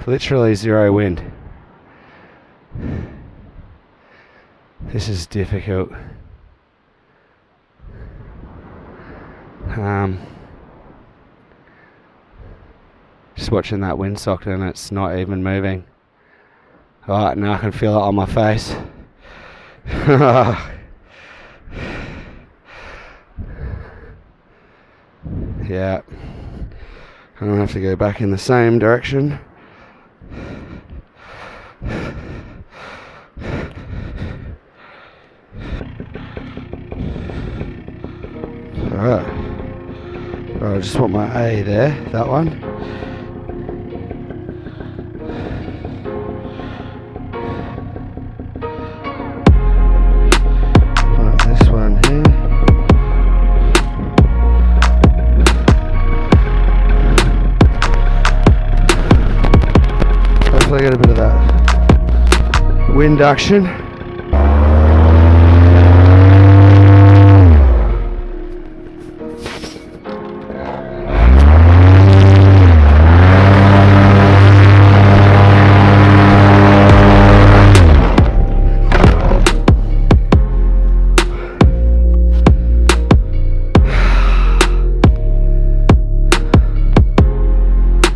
Literally zero wind. This is difficult. Just watching that windsock and it's not even moving. Alright, now I can feel it on my face. Yeah, I'm gonna have to go back in the same direction. Alright, I just want my A there, that one. Right, this one here. Hopefully I get a bit of that wind action.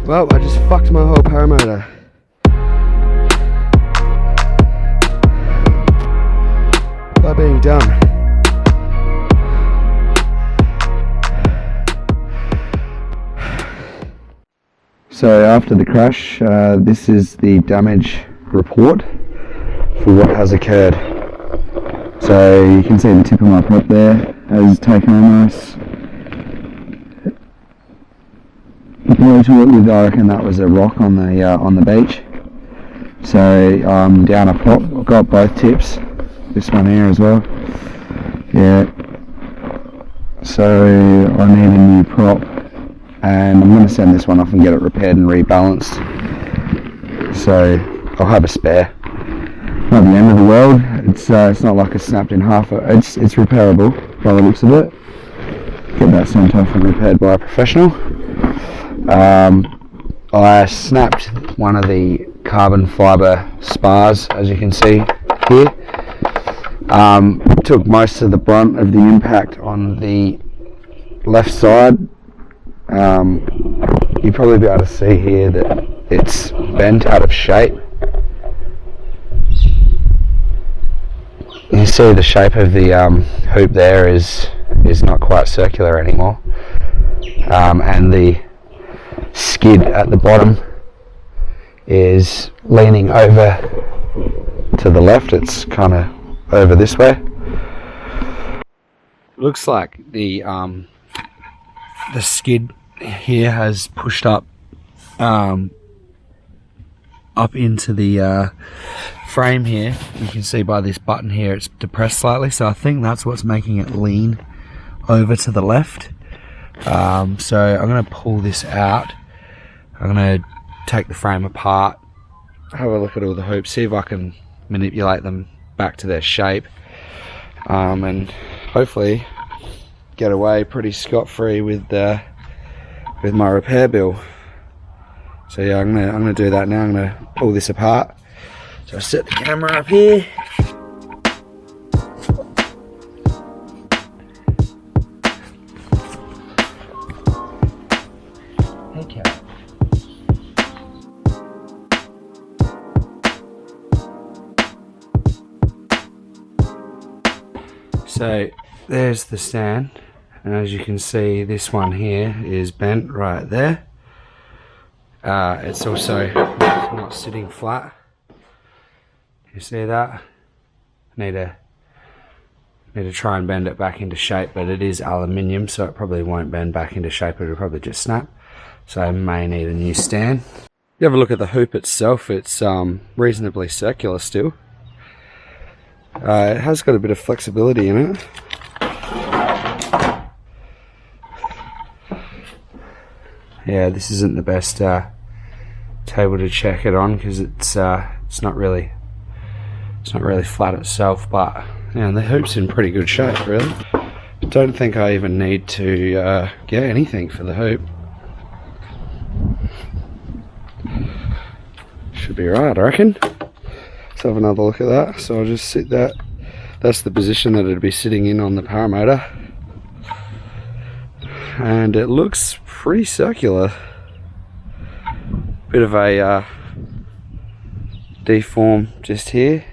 Well, I just fucked my whole paramotor. By being dumb. So after the crash, this is the damage report for what has occurred. So you can see the tip of my prop there has taken a nice blow to it with, I reckon that was a rock on the beach. So I'm down a prop. I've got both tips. This one here as well. Yeah. So I need a new prop, and I'm going to send this one off and get it repaired and rebalanced. So I'll have a spare. Not the end of the world. It's not like it's snapped in half. It's repairable by the looks of it. Get that sent off and repaired by a professional. I snapped one of the carbon fibre spars, as you can see here. Took most of the brunt of the impact on the left side. You'll probably be able to see here that it's bent out of shape. You see the shape of the hoop there is not quite circular anymore, and the skid at the bottom is leaning over to the left. It's kind of over this way. Looks like the skid here has pushed up into the frame here. You can see by this button here it's depressed slightly, so I think that's what's making it lean over to the left. So I'm going to pull this out. I'm going to take the frame apart, have a look at all the hoops, see if I can manipulate them back to their shape, and hopefully get away pretty scot-free with my repair bill. So yeah, I'm gonna do that now. I'm gonna pull this apart. So I set the camera up here. Okay. So there's the stand, and as you can see, this one here is bent right there. It's also not sitting flat. You see that? Need to try and bend it back into shape, but it is aluminium, so it probably won't bend back into shape. It'll probably just snap. So I may need a new stand. You have a look at the hoop itself. It's reasonably circular still. It has got a bit of flexibility in it. Yeah, this isn't the best table to check it on because it's not really flat itself, but yeah, the hoop's in pretty good shape really. Don't think I even need to get anything for the hoop. be right, I reckon. Let's have another look at that. So I'll just sit that. That's the position that it'd be sitting in on the Paramotor. And it looks pretty circular. Bit of a deform just here.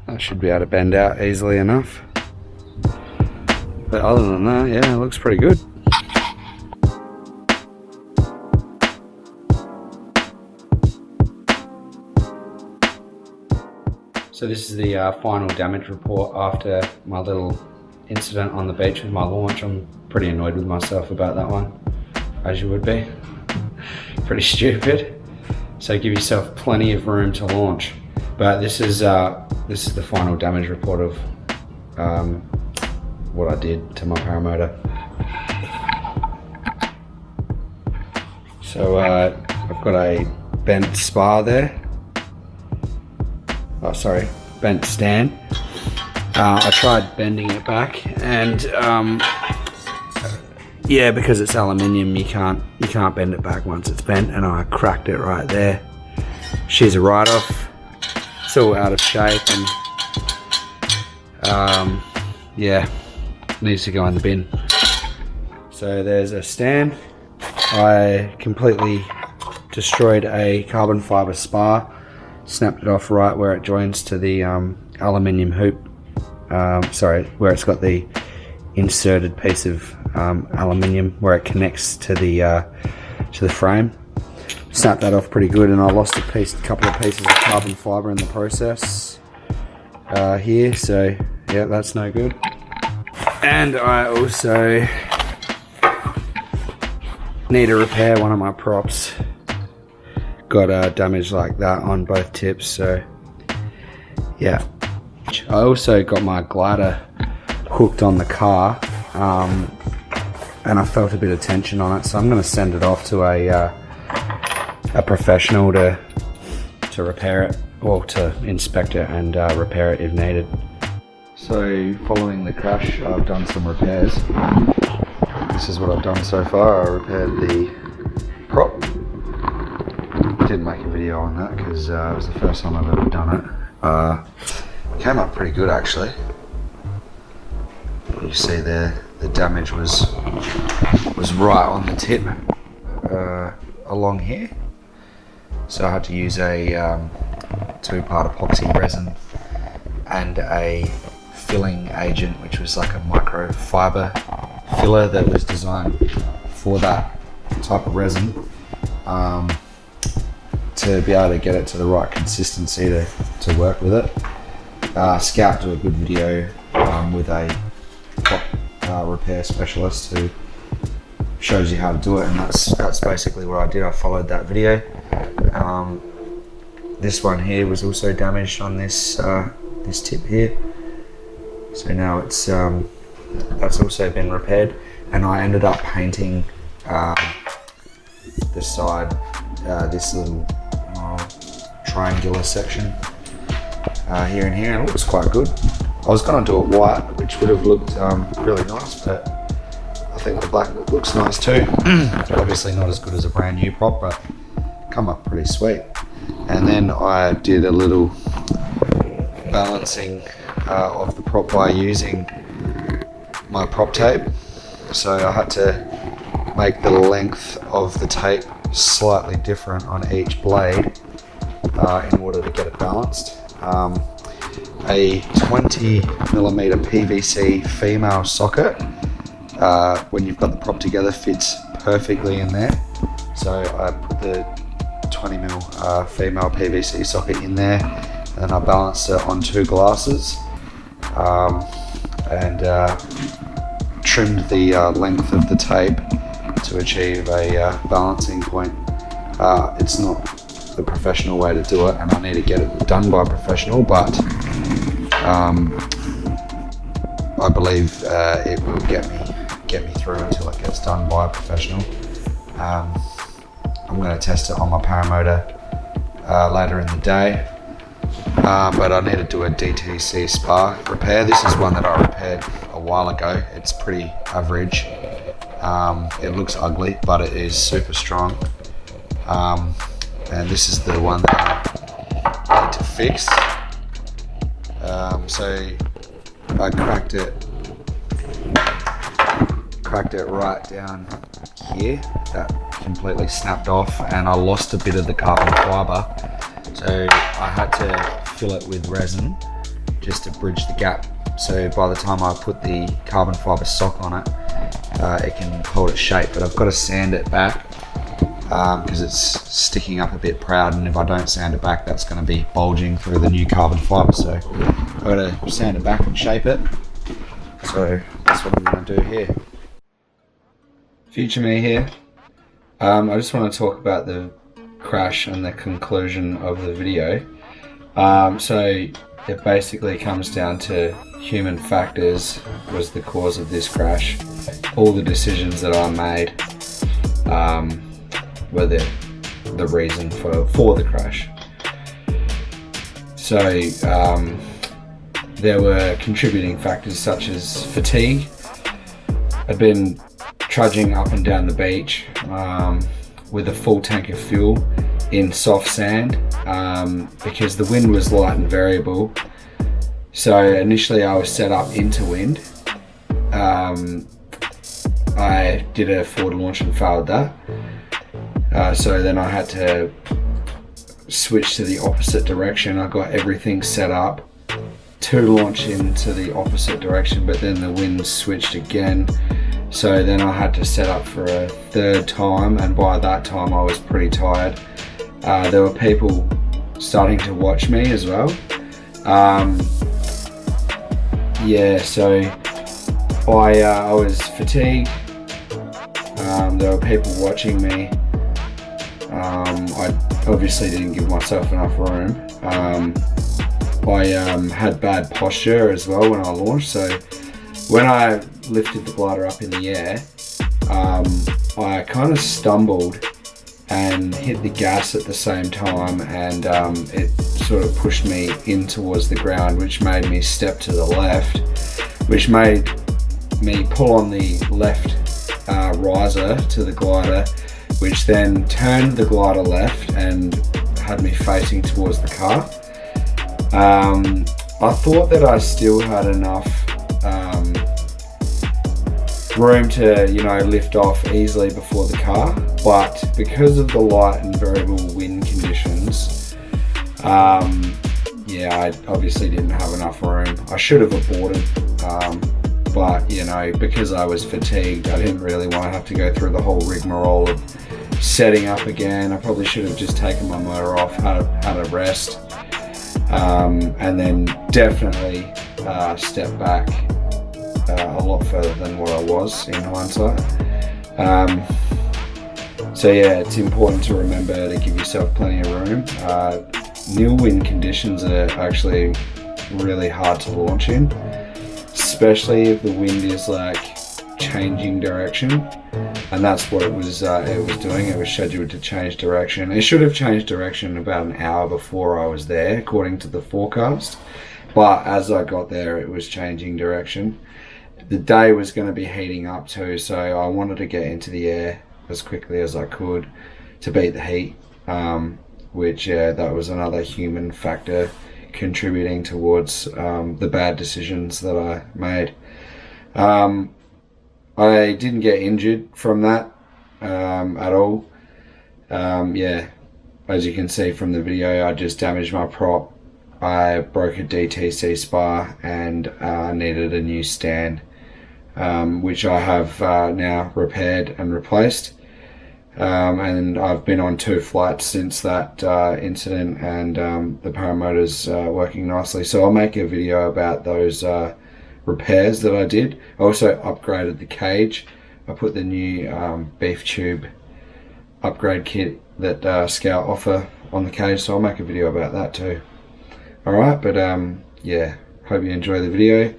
I should be able to bend out easily enough. But other than that, yeah, it looks pretty good. So this is the final damage report after my little incident on the beach with my launch. I'm pretty annoyed with myself about that one, as you would be. Pretty stupid. So give yourself plenty of room to launch. But this is the final damage report of what I did to my Paramotor. So I've got a bent spar there. Oh, sorry, bent stand. I tried bending it back, and yeah, because it's aluminium, you can't bend it back once it's bent, and I cracked it right there. She's a write-off. It's all out of shape, and yeah, needs to go in the bin. So there's a stand. I completely destroyed a carbon fiber spar. Snapped it off right where it joins to the aluminium hoop. Sorry, where it's got the inserted piece of aluminium where it connects to the frame. Snapped that off pretty good, and I lost a couple of pieces of carbon fiber in the process here. So yeah, that's no good. And I also need to repair one of my props. Got damage like that on both tips, so yeah. I also got my glider hooked on the car, and I felt a bit of tension on it, so I'm going to send it off to a professional to repair it, or to inspect it and repair it if needed. So following the crash, I've done some repairs. This is what I've done so far. I repaired the prop. Didn't make a video on that because it was the first time I've ever done it. Came up pretty good actually. You see there, the damage was right on the tip along here. So I had to use a 2-part epoxy resin and a filling agent, which was like a microfiber filler that was designed for that type of resin. To be able to get it to the right consistency to work with it. Scout do a good video with a prop repair specialist who shows you how to do it, and that's basically what I did. I followed that video. This one here was also damaged on this this tip here, so now it's that's also been repaired, and I ended up painting the side, this little triangular section here and here, and it looks quite good. I was going to do it white, which would have looked really nice, but I think the black looks nice too. Obviously not as good as a brand new prop, but come up pretty sweet. And then I did a little balancing of the prop by using my prop tape. So I had to make the length of the tape slightly different on each blade in order to get it balanced. A 20mm PVC female socket, when you've got the prop together, fits perfectly in there. So I put the 20mm female PVC socket in there, and then I balanced it on 2 glasses, and trimmed the length of the tape to achieve a balancing point. It's not the professional way to do it, and I need to get it done by a professional, but I believe it will get me through until it gets done by a professional. I'm going to test it on my Paramotor later in the day, but I need to do a DTC spar repair. This is one that I repaired a while ago. It's pretty average. It looks ugly, but it is super strong. and this is the one that I need to fix. So I cracked it right down here. That completely snapped off, and I lost a bit of the carbon fibre, so I had to fill it with resin just to bridge the gap. So by the time I put the carbon fibre sock on it, it can hold its shape. But I've got to sand it back because it's sticking up a bit proud, and if I don't sand it back, that's going to be bulging through the new carbon fibre. So I've got to sand it back and shape it. So that's what I'm going to do here. Future me here. I just want to talk about the crash and the conclusion of the video. So it basically comes down to human factors was the cause of this crash. All the decisions that I made were the reason for the crash. So there were contributing factors such as fatigue. I'd been trudging up and down the beach with a full tank of fuel in soft sand because the wind was light and variable. So initially I was set up into wind. I did a forward launch and failed that. So then I had to switch to the opposite direction. I got everything set up to launch into the opposite direction, but then the wind switched again. So then I had to set up for a third time, and by that time I was pretty tired. There were people starting to watch me as well. So I was fatigued. There were people watching me. I obviously didn't give myself enough room. I had bad posture as well when I launched, so when I lifted the glider up in the air, I kind of stumbled and hit the gas at the same time, and it sort of pushed me in towards the ground, which made me step to the left, which made me pull on the left riser to the glider, which then turned the glider left and had me facing towards the car. I thought that I still had enough room to, lift off easily before the car, but because of the light and variable wind conditions, I obviously didn't have enough room. I should have aborted, but because I was fatigued, I didn't really want to have to go through the whole rigmarole of setting up again. I probably should have just taken my motor off, had a rest, and then definitely stepped back a lot further than what I was in hindsight. It's important to remember to give yourself plenty of room. Nil wind conditions are actually really hard to launch in, especially if the wind is changing direction, and that's what it was doing. It was scheduled to change direction. It should have changed direction about an hour before I was there, according to the forecast, but as I got there it was changing direction. The day was going to be heating up too, so I wanted to get into the air as quickly as I could to beat the heat, that was another human factor contributing towards the bad decisions that I made. I didn't get injured from that at all. As you can see from the video, I just damaged my prop. I broke a DTC spar and needed a new stand, which I have now repaired and replaced. And I've been on 2 flights since that incident, and the Paramotor's working nicely. So I'll make a video about those repairs that I did. I also upgraded the cage. I put the new beef tube upgrade kit that Scout offer on the cage, so I'll make a video about that too. Alright, but hope you enjoy the video.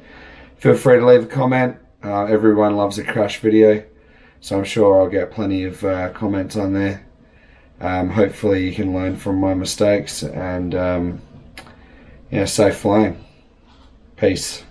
Feel free to leave a comment. Everyone loves a crash video, so I'm sure I'll get plenty of comments on there. Hopefully you can learn from my mistakes, and safe flying. Peace.